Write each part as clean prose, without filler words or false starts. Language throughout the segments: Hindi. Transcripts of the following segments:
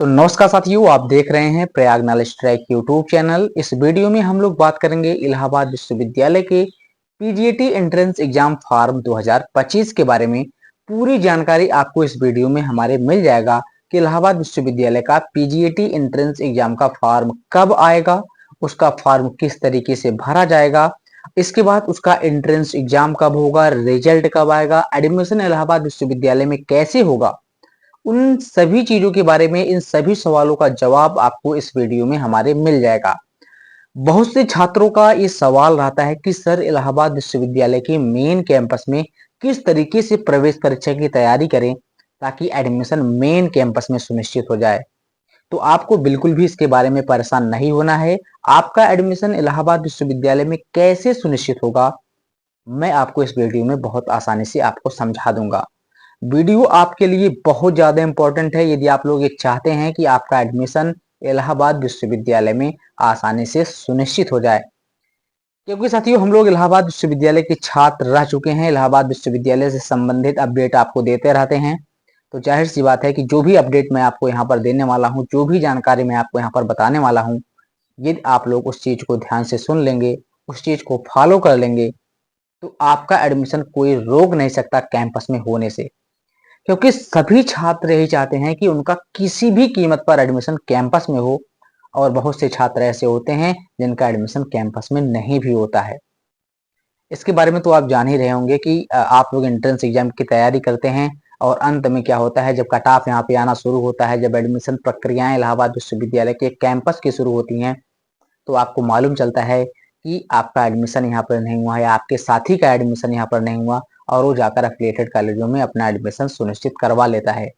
तो नमस्कार साथियों, आप देख रहे हैं Prayag knowledge track YouTube channel. इस वीडियो में हम लोग बात करेंगे इलाहाबाद विश्वविद्यालय के पीजीटी एंट्रेंस एग्जाम फॉर्म 2025 के बारे में। पूरी जानकारी आपको इस वीडियो में हमारे मिल जाएगा कि इलाहाबाद विश्वविद्यालय का पीजीटी एंट्रेंस एग्जाम का फॉर्म कब आएगा, उसका फॉर्म किस तरीके से भरा जाएगा, इसके बाद उसका एंट्रेंस एग्जाम कब होगा, रिजल्ट कब आएगा, एडमिशन इलाहाबाद विश्वविद्यालय में कैसे होगा। उन सभी चीजों के बारे में, इन सभी सवालों का जवाब आपको इस वीडियो में हमारे मिल जाएगा। बहुत से छात्रों का ये सवाल रहता है कि सर, इलाहाबाद विश्वविद्यालय के मेन कैंपस में किस तरीके से प्रवेश परीक्षा की तैयारी करें ताकि एडमिशन मेन कैंपस में सुनिश्चित हो जाए। तो आपको बिल्कुल भी इसके बारे में परेशान नहीं होना है। आपका एडमिशन इलाहाबाद विश्वविद्यालय में कैसे सुनिश्चित होगा, मैं आपको इस वीडियो में बहुत आसानी से आपको समझा दूंगा। वीडियो आपके लिए बहुत ज़्यादा इम्पोर्टेंट है यदि आप लोग ये चाहते हैं कि आपका एडमिशन इलाहाबाद विश्वविद्यालय में आसानी से सुनिश्चित हो जाए। क्योंकि साथियों, हम लोग इलाहाबाद विश्वविद्यालय के छात्र रह चुके हैं, इलाहाबाद विश्वविद्यालय से संबंधित अपडेट आपको देते रहते हैं। तो जाहिर सी बात है कि जो भी अपडेट मैं आपको यहाँ पर देने वाला हूँ, जो भी जानकारी मैं आपको यहाँ पर बताने वाला हूँ, यदि आप लोग उस चीज़ को ध्यान से सुन लेंगे, उस चीज़ को फॉलो कर लेंगे, तो आपका एडमिशन कोई रोक नहीं सकता कैंपस में होने से। क्योंकि सभी छात्र यही चाहते हैं कि उनका किसी भी कीमत पर एडमिशन कैंपस में हो, और बहुत से छात्र ऐसे होते हैं जिनका एडमिशन कैंपस में नहीं भी होता है। इसके बारे में तो आप जान ही रहे होंगे कि आप लोग एंट्रेंस एग्जाम की तैयारी करते हैं और अंत में क्या होता है, जब कट ऑफ यहाँ पे आना शुरू होता है, जब एडमिशन प्रक्रियाएं इलाहाबाद विश्वविद्यालय के कैंपस की शुरू होती हैं, तो आपको मालूम चलता है कि आपका एडमिशन यहाँ पर नहीं हुआ है, आपके साथी का एडमिशन यहाँ पर नहीं हुआ, और वो जाकर एफिलिएटेड कॉलेजों में अपना एडमिशन सुनिश्चित करवा लेता है।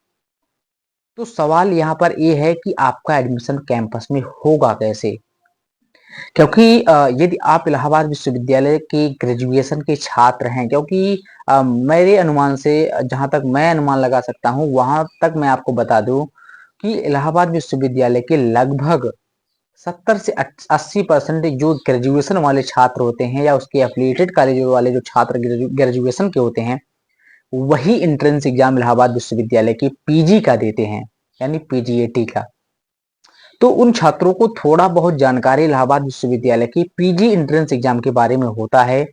तो सवाल यहाँ पर ये है कि आपका एडमिशन कैंपस में होगा कैसे। क्योंकि यदि आप इलाहाबाद विश्वविद्यालय के ग्रेजुएशन के छात्र हैं, क्योंकि मेरे अनुमान से, जहाँ तक मैं अनुमान लगा सकता हूँ वहां तक मैं आपको बता दूं कि इलाहाबाद विश्वविद्यालय के लगभग 70 से 80% जो ग्रेजुएशन वाले छात्र होते हैं, या उसके एफिलिएटेड कॉलेज वाले जो छात्र ग्रेजुएशन के होते हैं, वही एंट्रेंस एग्जाम इलाहाबाद विश्वविद्यालय की पीजी का देते हैं, यानी पीजीएटी का। तो उन छात्रों को थोड़ा बहुत जानकारी इलाहाबाद विश्वविद्यालय की पीजी एंट्रेंस एग्जाम के बारे में होता है,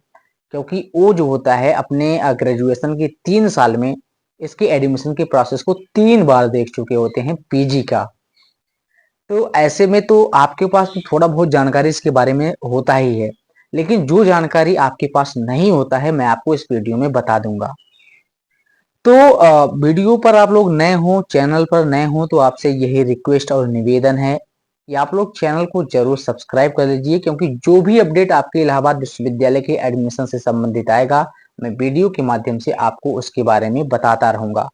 क्योंकि वो जो होता है अपने ग्रेजुएशन के 3 साल में इसके एडमिशन के प्रोसेस को 3 बार देख चुके होते हैं पीजी का। तो ऐसे में तो आपके पास तो थोड़ा बहुत जानकारी इसके बारे में होता ही है, लेकिन जो जानकारी आपके पास नहीं होता है, मैं आपको इस वीडियो में बता दूंगा। तो वीडियो पर आप लोग नए हो, चैनल पर नए हो, तो आपसे यही रिक्वेस्ट और निवेदन है कि आप लोग चैनल को जरूर सब्सक्राइब कर लीजिए, क्योंकि जो भी अपडेट आपके इलाहाबाद विश्वविद्यालय के एडमिशन से संबंधित आएगा, मैं वीडियो के माध्यम से आपको उसके बारे में बताता रहूंगा।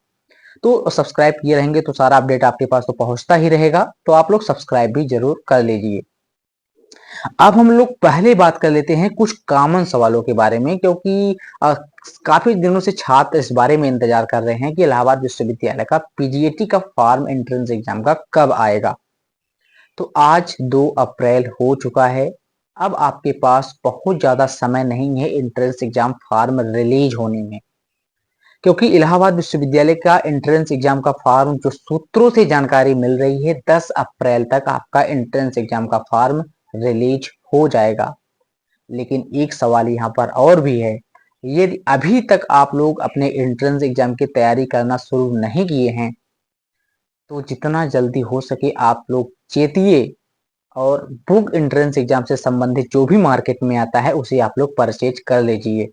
तो सब्सक्राइब किए रहेंगे तो सारा अपडेट आपके पास तो पहुंचता ही रहेगा, तो आप लोग सब्सक्राइब भी जरूर कर लीजिए। अब हम लोग पहले बात कर लेते हैं कुछ कॉमन सवालों के बारे में, क्योंकि काफी दिनों से छात्र इस बारे में इंतजार कर रहे हैं कि इलाहाबाद विश्वविद्यालय का पीजीएटी का फॉर्म एंट्रेंस एग्जाम का कब आएगा। तो आज 2 अप्रैल हो चुका है। अब आपके पास बहुत ज्यादा समय नहीं है एंट्रेंस एग्जाम फॉर्म रिलीज होने में, क्योंकि इलाहाबाद विश्वविद्यालय का एंट्रेंस एग्जाम का फॉर्म, जो सूत्रों से जानकारी मिल रही है, 10 अप्रैल तक आपका एंट्रेंस एग्जाम का फॉर्म रिलीज हो जाएगा। लेकिन एक सवाल यहाँ पर और भी है, यदि अभी तक आप लोग अपने एंट्रेंस एग्जाम की तैयारी करना शुरू नहीं किए हैं, तो जितना जल्दी हो सके आप लोग चेतिए और बुक एंट्रेंस एग्जाम से संबंधित जो भी मार्केट में आता है उसे आप लोग परचेज कर लीजिए।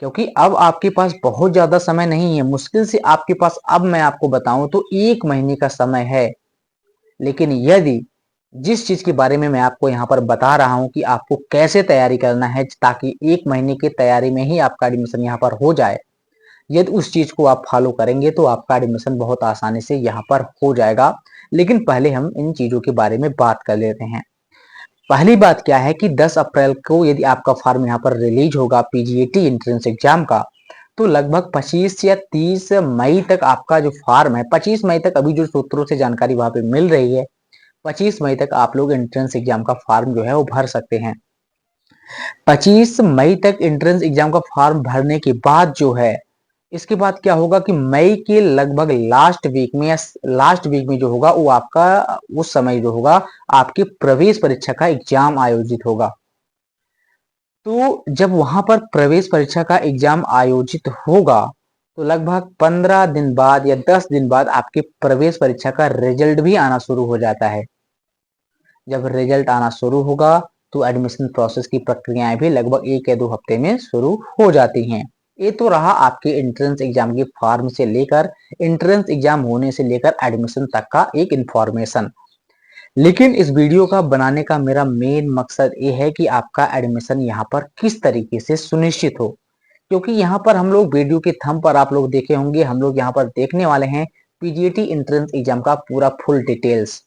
क्योंकि अब आपके पास बहुत ज्यादा समय नहीं है, मुश्किल से आपके पास, अब मैं आपको बताऊं तो 1 महीने का समय है। लेकिन यदि जिस चीज के बारे में मैं आपको यहाँ पर बता रहा हूँ कि आपको कैसे तैयारी करना है ताकि 1 महीने की तैयारी में ही आपका एडमिशन यहाँ पर हो जाए, यदि उस चीज को आप फॉलो करेंगे तो आपका एडमिशन बहुत आसानी से यहाँ पर हो जाएगा। लेकिन पहले हम इन चीजों के बारे में बात कर लेते हैं। पहली बात क्या है कि 10 अप्रैल को यदि आपका फॉर्म यहाँ पर रिलीज होगा पीजीएटी एंट्रेंस एग्जाम का, तो लगभग 25 या 30 मई तक आपका जो फॉर्म है, 25 मई तक अभी जो सूत्रों से जानकारी वहां पे मिल रही है, 25 मई तक आप लोग एंट्रेंस एग्जाम का फॉर्म जो है वो भर सकते हैं। 25 मई तक एंट्रेंस एग्जाम का फॉर्म भरने के बाद जो है, इसके बाद क्या होगा कि मई के लगभग लास्ट वीक में या लास्ट वीक में जो होगा वो आपका उस समय जो होगा आपकी प्रवेश परीक्षा का एग्जाम आयोजित होगा। तो जब वहां पर प्रवेश परीक्षा का एग्जाम आयोजित होगा तो लगभग 15 दिन बाद या 10 दिन बाद आपके प्रवेश परीक्षा का रिजल्ट भी आना शुरू हो जाता है। जब रिजल्ट आना शुरू होगा तो एडमिशन प्रोसेस की प्रक्रियाएं भी लगभग 1 या 2 हफ्ते में शुरू हो जाती हैं। ये तो रहा आपके एंट्रेंस एग्जाम के फॉर्म से लेकर एंट्रेंस एग्जाम होने से लेकर एडमिशन तक का एक इंफॉर्मेशन। लेकिन इस वीडियो का बनाने का मेरा मेन मकसद ये है कि आपका एडमिशन यहाँ पर किस तरीके से सुनिश्चित हो, क्योंकि यहाँ पर हम लोग वीडियो के थंब पर आप लोग देखे होंगे, हम लोग यहाँ पर देखने वाले हैं पीजीटी एंट्रेंस एग्जाम का पूरा फुल डिटेल्स।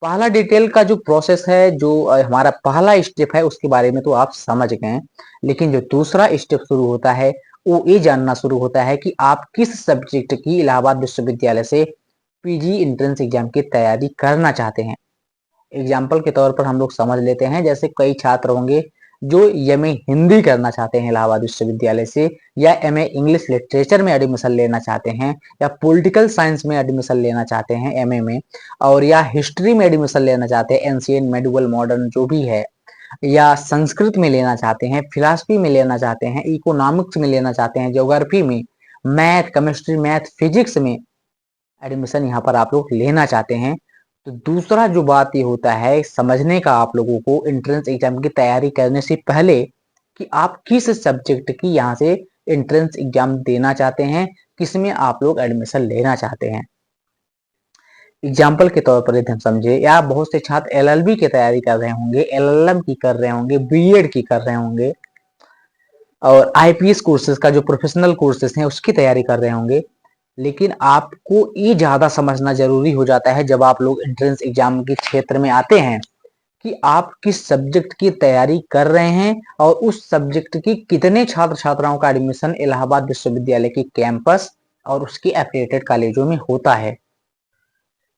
पहला डिटेल का जो प्रोसेस है, जो हमारा पहला स्टेप है, उसके बारे में तो आप समझ गए। लेकिन जो दूसरा स्टेप शुरू होता है वो ये जानना शुरू होता है कि आप किस सब्जेक्ट की इलाहाबाद विश्वविद्यालय से पीजी एंट्रेंस एग्जाम की तैयारी करना चाहते हैं। एग्जाम्पल के तौर पर हम लोग समझ लेते हैं, जैसे कई छात्र होंगे जो एमए हिंदी करना चाहते हैं इलाहाबाद विश्वविद्यालय से, या एमए इंग्लिश लिटरेचर में एडमिशन लेना चाहते हैं, या पॉलिटिकल साइंस में एडमिशन लेना चाहते हैं एमए में, और या हिस्ट्री में एडमिशन लेना चाहते हैं, एंशियंट मेडिवल मॉडर्न जो भी है, या संस्कृत में लेना चाहते हैं, फिलॉसफी में लेना चाहते हैं, इकोनॉमिक्स में लेना चाहते हैं, ज्योग्राफी में, मैथ केमिस्ट्री मैथ फिजिक्स में एडमिशन यहाँ पर आप लोग लेना चाहते हैं। तो दूसरा जो बात ये होता है समझने का आप लोगों को एंट्रेंस एग्जाम की तैयारी करने से पहले, कि आप किस सब्जेक्ट की यहाँ से एंट्रेंस एग्जाम देना चाहते हैं, किसमें आप लोग एडमिशन लेना चाहते हैं। एग्जाम्पल के तौर पर यदि हम समझे, या बहुत से छात्र एलएलबी की तैयारी कर रहे होंगे, एलएलएम की कर रहे होंगे, बीएड की कर रहे होंगे, और आईपीएस कोर्सेज का जो प्रोफेशनल कोर्सेज हैं उसकी तैयारी कर रहे होंगे। लेकिन आपको ये ज्यादा समझना जरूरी हो जाता है जब आप लोग एंट्रेंस एग्जाम के क्षेत्र में आते हैं, कि आप किस सब्जेक्ट की तैयारी कर रहे हैं और उस सब्जेक्ट की कितने छात्र छात्राओं का एडमिशन इलाहाबाद विश्वविद्यालय की कैंपस और उसके एफिलिएटेड कॉलेजों में होता है।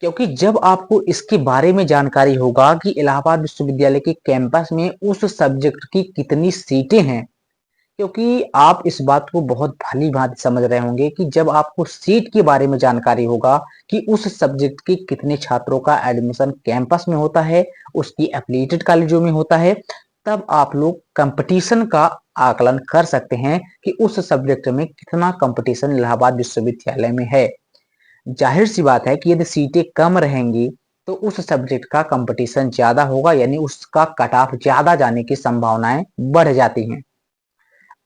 क्योंकि जब आपको इसके बारे में जानकारी होगा कि इलाहाबाद विश्वविद्यालय के कैंपस में उस सब्जेक्ट की कितनी सीटें हैं, क्योंकि आप इस बात को बहुत भली भांति समझ रहे होंगे कि जब आपको सीट के बारे में जानकारी होगा कि उस सब्जेक्ट के कितने छात्रों का एडमिशन कैंपस में होता है, उसकी एफिलिएटेड कॉलेजों में होता है, तब आप लोग कंपटीशन का आकलन कर सकते हैं कि उस सब्जेक्ट में कितना कंपटीशन इलाहाबाद विश्वविद्यालय में है। जाहिर सी बात है कि यदि सीटें कम रहेंगी तो उस सब्जेक्ट का कंपटीशन ज्यादा होगा, यानी उसका कट ऑफ ज्यादा जाने की संभावनाएं बढ़ जाती हैं।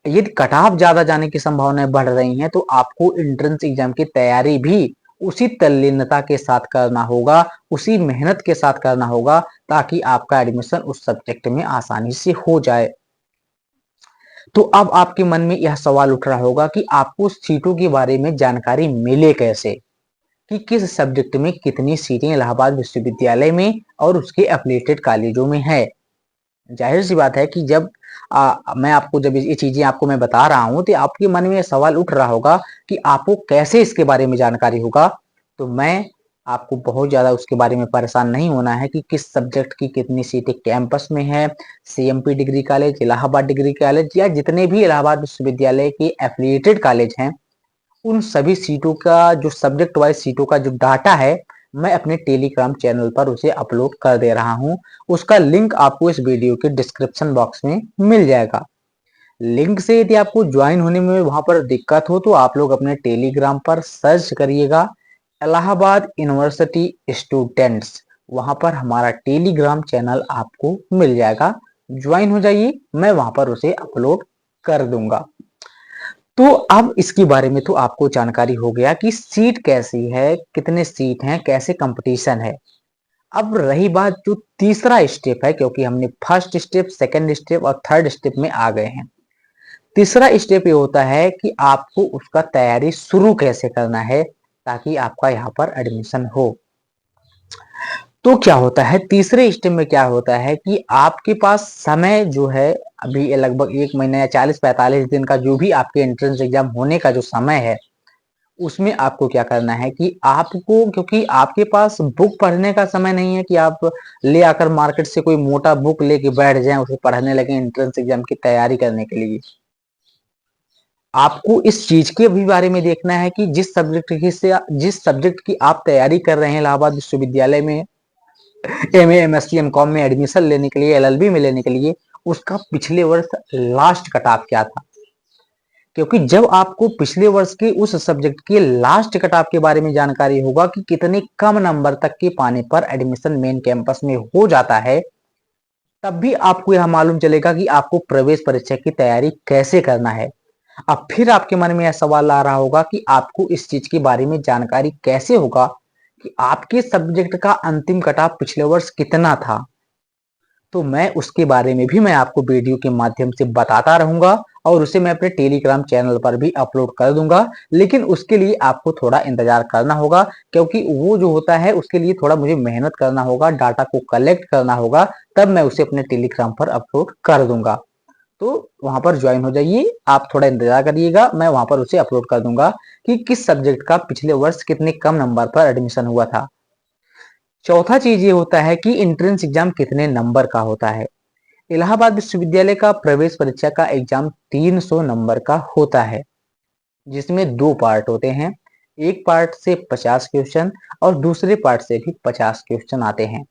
यदि कट ऑफ ज्यादा जाने की संभावनाएं बढ़ रही हैं तो आपको एंट्रेंस एग्जाम की तैयारी भी उसी तल्लीनता के साथ करना होगा, उसी मेहनत के साथ करना होगा, ताकि आपका एडमिशन उस सब्जेक्ट में आसानी से हो जाए। तो अब आपके मन में यह सवाल उठ रहा होगा कि आपको सीटों के बारे में जानकारी मिले कैसे, कि किस सब्जेक्ट में कितनी सीटें इलाहाबाद विश्वविद्यालय में और उसके एफिलिएटेड कॉलेजों में है। जाहिर सी बात है कि जब मैं आपको जब ये चीजें आपको मैं बता रहा हूं तो आपके मन में सवाल उठ रहा होगा कि आपको कैसे इसके बारे में जानकारी होगा। तो मैं आपको बहुत ज्यादा उसके बारे में परेशान नहीं होना है कि किस सब्जेक्ट की कितनी सीटें कैंपस में है, CMP degree college, Allahabad degree college, या जितने भी इलाहाबाद विश्वविद्यालय के एफिलिएटेड कॉलेज हैं, उन सभी सीटों का जो सब्जेक्ट वाइज सीटों का जो डाटा है, मैं अपने टेलीग्राम चैनल पर उसे अपलोड कर दे रहा हूं। उसका लिंक आपको इस वीडियो के डिस्क्रिप्शन बॉक्स में मिल जाएगा। लिंक से यदि आपको ज्वाइन होने में वहां पर दिक्कत हो तो आप लोग अपने टेलीग्राम पर सर्च करिएगा इलाहाबाद यूनिवर्सिटी स्टूडेंट्स, वहां पर हमारा टेलीग्राम चैनल आपको मिल जाएगा। ज्वाइन हो जाइए, मैं वहां पर उसे अपलोड कर दूंगा। तो अब इसके बारे में तो आपको जानकारी हो गया कि सीट कैसी है, कितने सीट हैं, कैसे कंपटीशन है। अब रही बात जो तीसरा स्टेप है, क्योंकि हमने फर्स्ट स्टेप, सेकंड स्टेप और थर्ड स्टेप में आ गए हैं। तीसरा स्टेप ये होता है कि आपको उसका तैयारी शुरू कैसे करना है ताकि आपका यहाँ पर एडमिशन हो। तो क्या होता है तीसरे स्टेप में, क्या होता है कि आपके पास समय जो है, अभी ये लगभग 1 महीना या 40-45 दिन का जो भी आपके एंट्रेंस एग्जाम होने का जो समय है, उसमें आपको क्या करना है कि आपको, क्योंकि आपके पास बुक पढ़ने का समय नहीं है कि आप ले आकर मार्केट से कोई मोटा बुक लेके बैठ जाएं उसे पढ़ने लगे एंट्रेंस एग्जाम की तैयारी करने के लिए। आपको इस चीज के भी बारे में देखना है कि जिस सब्जेक्ट की आप तैयारी कर रहे हैं इलाहाबाद विश्वविद्यालय में एमए, एमएससी, एमकॉम में एडमिशन लेने के लिए, एलएलबी में लेने के लिए, उसका पिछले वर्ष लास्ट कट ऑफ क्या था। क्योंकि जब आपको पिछले वर्ष के उस सब्जेक्ट के लास्ट कट ऑफ के बारे में जानकारी होगा कि कितने कम नंबर तक के पाने पर एडमिशन मेन कैंपस में हो जाता है, तब भी आपको यह मालूम चलेगा कि आपको प्रवेश परीक्षा की तैयारी कैसे करना है। अब फिर आपके मन में यह सवाल आ रहा होगा कि आपको इस चीज के बारे में जानकारी कैसे होगा कि आपके सब्जेक्ट का अंतिम कट ऑफ पिछले वर्ष कितना था। तो मैं उसके बारे में भी मैं आपको वीडियो के माध्यम से बताता रहूंगा और उसे मैं अपने टेलीग्राम चैनल पर भी अपलोड कर दूंगा। लेकिन उसके लिए आपको थोड़ा इंतजार करना होगा, क्योंकि वो जो होता है उसके लिए थोड़ा मुझे मेहनत करना होगा, डाटा को कलेक्ट करना होगा, तब मैं उसे अपने टेलीग्राम पर अपलोड कर दूंगा। तो वहां पर ज्वाइन हो जाइए, आप थोड़ा इंतजार करिएगा, मैं वहां पर उसे अपलोड कर दूंगा कि किस सब्जेक्ट का पिछले वर्ष कितने कम नंबर पर एडमिशन हुआ था। चौथा चीज ये होता है कि एंट्रेंस एग्जाम कितने नंबर का होता है। इलाहाबाद विश्वविद्यालय का प्रवेश परीक्षा का एग्जाम 300 नंबर का होता है, जिसमें दो पार्ट होते हैं। एक पार्ट से 50 क्वेश्चन और दूसरे पार्ट से भी 50 क्वेश्चन आते हैं।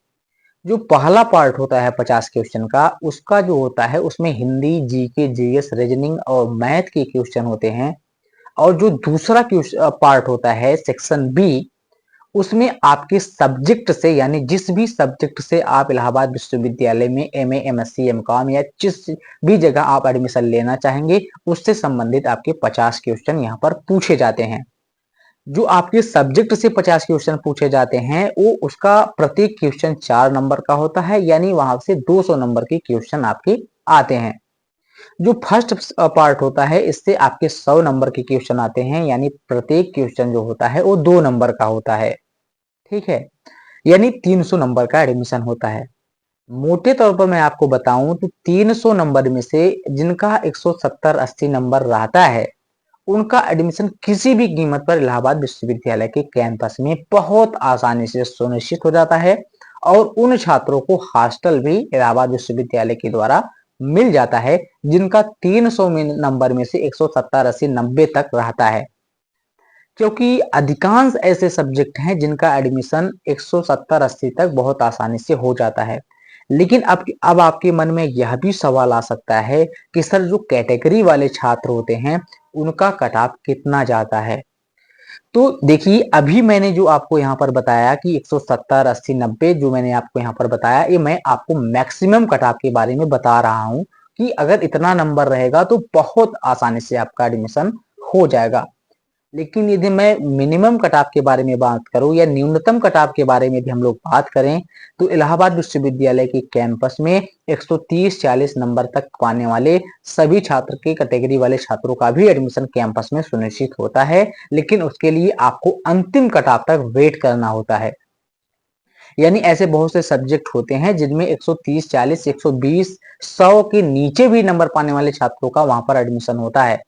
जो पहला पार्ट होता है 50 क्वेश्चन का, उसका जो होता है उसमें हिंदी, जीके, जीएस, रीजनिंग और मैथ के क्वेश्चन होते हैं। और जो दूसरा पार्ट होता है सेक्शन बी, उसमें आपके सब्जेक्ट से, यानी जिस भी सब्जेक्ट से आप इलाहाबाद विश्वविद्यालय में एमए, एमएससी, एमकॉम या जिस भी जगह आप एडमिशन लेना चाहेंगे, उससे संबंधित आपके 50 क्वेश्चन यहाँ पर पूछे जाते हैं। जो आपके सब्जेक्ट से 50 क्वेश्चन पूछे जाते हैं, वो उसका प्रत्येक क्वेश्चन 4 नंबर का होता है, यानी वहां से 200 नंबर के क्वेश्चन आपके आते हैं। जो फर्स्ट पार्ट होता है, इससे आपके 100 नंबर के क्वेश्चन आते हैं, यानी प्रत्येक क्वेश्चन जो होता है वो 2 नंबर का होता है। ठीक है, यानी 300 नंबर का एडमिशन होता है। मोटे तौर पर मैं आपको बताऊं तो 300 नंबर में से जिनका 170-80 नंबर रहता है, उनका एडमिशन किसी भी कीमत पर इलाहाबाद विश्वविद्यालय के कैंपस में बहुत आसानी से सुनिश्चित हो जाता है। और उन छात्रों को हॉस्टल भी इलाहाबाद विश्वविद्यालय के द्वारा मिल जाता है, जिनका 300 नंबर में से 170, 80, 90 तक रहता है। क्योंकि अधिकांश ऐसे सब्जेक्ट हैं जिनका एडमिशन 170-80 तक बहुत आसानी से हो जाता है। लेकिन अब आपके मन में यह भी सवाल आ सकता है कि सर, जो कैटेगरी वाले छात्र होते हैं उनका कट ऑफ कितना जाता है। तो देखिए, अभी मैंने जो आपको यहाँ पर बताया कि 170, 80, 90 जो मैंने आपको यहाँ पर बताया, ये मैं आपको मैक्सिमम कट ऑफ के बारे में बता रहा हूँ कि अगर इतना नंबर रहेगा तो बहुत आसानी से आपका एडमिशन हो जाएगा। लेकिन यदि मैं मिनिमम कट ऑफ के बारे में बात करूं या न्यूनतम कट ऑफ के बारे में भी हम लोग बात करें, तो इलाहाबाद विश्वविद्यालय के कैंपस में 130-40 नंबर तक पाने वाले सभी छात्र के कैटेगरी वाले छात्रों का भी एडमिशन कैंपस में सुनिश्चित होता है। लेकिन उसके लिए आपको अंतिम कट ऑफ तक वेट करना होता है। यानी ऐसे बहुत से सब्जेक्ट होते हैं जिनमें 130, 40, 120, 100 के नीचे भी नंबर पाने वाले छात्रों का वहां पर एडमिशन होता है।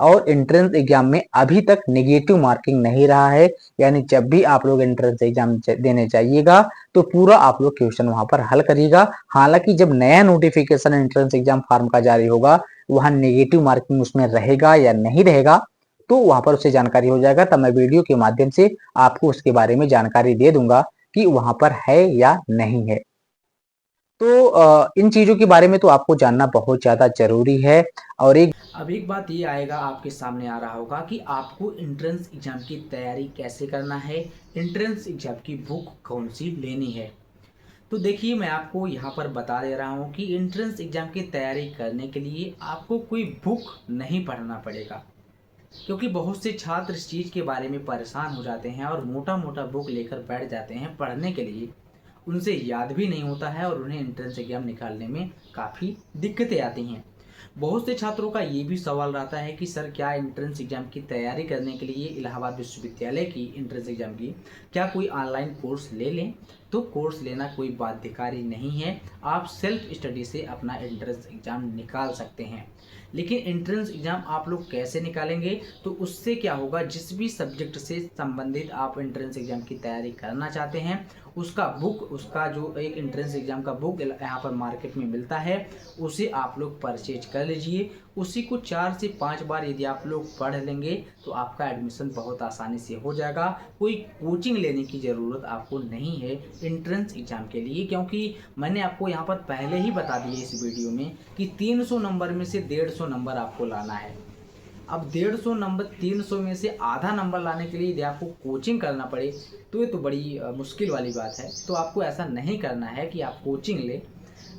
और एंट्रेंस एग्जाम में अभी तक नेगेटिव मार्किंग नहीं रहा है। यानी जब भी आप लोग एंट्रेंस एग्जाम देने जाइएगा तो पूरा आप लोग क्वेश्चन वहां पर हल करिएगा। हालांकि जब नया नोटिफिकेशन एंट्रेंस एग्जाम फॉर्म का जारी होगा, वहां नेगेटिव मार्किंग उसमें रहेगा या नहीं रहेगा, तो वहां पर उससे जानकारी हो जाएगा, तब मैं वीडियो के माध्यम से आपको उसके बारे में जानकारी दे दूंगा कि वहां पर है या नहीं है। तो इन चीजों के बारे में तो आपको जानना बहुत ज्यादा जरूरी है। और अब एक बात ये आएगा आपके सामने आ रहा होगा कि आपको एंट्रेंस एग्जाम की तैयारी कैसे करना है, एंट्रेंस एग्जाम की बुक कौन सी लेनी है। तो देखिए, मैं आपको यहाँ पर बता दे रहा हूँ कि एंट्रेंस एग्जाम की तैयारी करने के लिए आपको कोई बुक नहीं पढ़ना पड़ेगा। क्योंकि बहुत से छात्र इस चीज़ के बारे में परेशान हो जाते हैं और मोटा मोटा बुक लेकर बैठ जाते हैं पढ़ने के लिए। उनसे याद भी नहीं होता है और उन्हें एंट्रेंस एग्जाम निकालने में काफ़ी दिक्कतें आती हैं। बहुत से छात्रों का ये भी सवाल रहता है कि सर, क्या एंट्रेंस एग्जाम की तैयारी करने के लिए इलाहाबाद विश्वविद्यालय की एंट्रेंस एग्जाम की क्या कोई ऑनलाइन कोर्स ले लें। तो कोर्स लेना कोई बाध्यकारी नहीं है, आप सेल्फ स्टडी से अपना एंट्रेंस एग्जाम निकाल सकते हैं। लेकिन एंट्रेंस एग्जाम आप लोग कैसे निकालेंगे, तो उससे क्या होगा, जिस भी सब्जेक्ट से संबंधित आप एंट्रेंस एग्जाम की तैयारी करना चाहते हैं, उसका बुक, उसका जो एक एंट्रेंस एग्जाम का बुक यहाँ पर मार्केट में मिलता है, उसे आप लोग परचेज कर लीजिए। उसी को 4 से 5 बार यदि आप लोग पढ़ लेंगे तो आपका एडमिशन बहुत आसानी से हो जाएगा। कोई कोचिंग लेने की ज़रूरत आपको नहीं है एंट्रेंस एग्ज़ाम के लिए, क्योंकि मैंने आपको यहाँ पर पहले ही बता दिया इस वीडियो में कि 300 नंबर में से 150 नंबर आपको लाना है। अब 150 नंबर 300 में से आधा नंबर लाने के लिए यदि आपको कोचिंग करना पड़े तो ये तो बड़ी मुश्किल वाली बात है। तो आपको ऐसा नहीं करना है कि आप कोचिंग लें।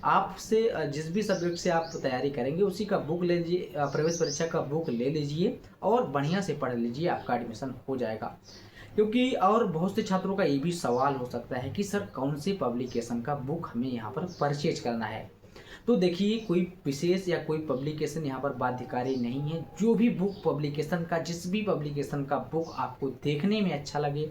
आपसे जिस भी सब्जेक्ट से आप तैयारी करेंगे उसी का बुक ले लीजिए, प्रवेश परीक्षा का बुक ले लीजिए और बढ़िया से पढ़ लीजिए, आपका एडमिशन हो जाएगा। क्योंकि और बहुत से छात्रों का ये भी सवाल हो सकता है कि सर कौन से पब्लिकेशन का बुक हमें यहाँ पर परचेज करना है। तो देखिए, कोई विशेष या कोई पब्लिकेशन यहाँ पर बाध्यकारी नहीं है। जो भी बुक पब्लिकेशन का, जिस भी पब्लिकेशन का बुक आपको देखने में अच्छा लगे,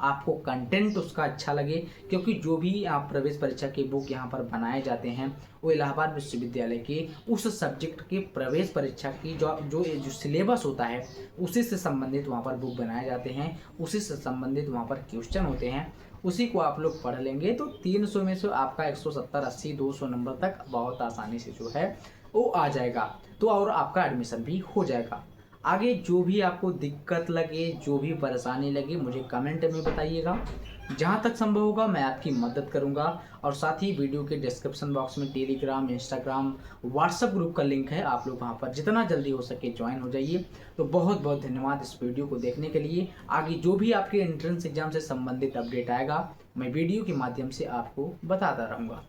आपको कंटेंट उसका अच्छा लगे, क्योंकि जो भी आप प्रवेश परीक्षा के बुक यहाँ पर बनाए जाते हैं वो इलाहाबाद विश्वविद्यालय के उस सब्जेक्ट के प्रवेश परीक्षा की जो सिलेबस होता है उसी से संबंधित वहाँ पर बुक बनाए जाते हैं, उसी से संबंधित वहाँ पर क्वेश्चन होते हैं। उसी को आप लोग पढ़ लेंगे तो 300 में से आपका 170, 80, 200 नंबर तक बहुत आसानी से जो है वो आ जाएगा। तो और आपका एडमिशन भी हो जाएगा। आगे जो भी आपको दिक्कत लगे, जो भी परेशानी लगे, मुझे कमेंट में बताइएगा। जहाँ तक संभव होगा मैं आपकी मदद करूँगा। और साथ ही वीडियो के डिस्क्रिप्शन बॉक्स में टेलीग्राम, इंस्टाग्राम, व्हाट्सएप ग्रुप का लिंक है, आप लोग वहाँ पर जितना जल्दी हो सके ज्वाइन हो जाइए। तो बहुत बहुत धन्यवाद इस वीडियो को देखने के लिए। आगे जो भी आपके एंट्रेंस एग्जाम से संबंधित अपडेट आएगा मैं वीडियो के माध्यम से आपको बताता रहूँगा।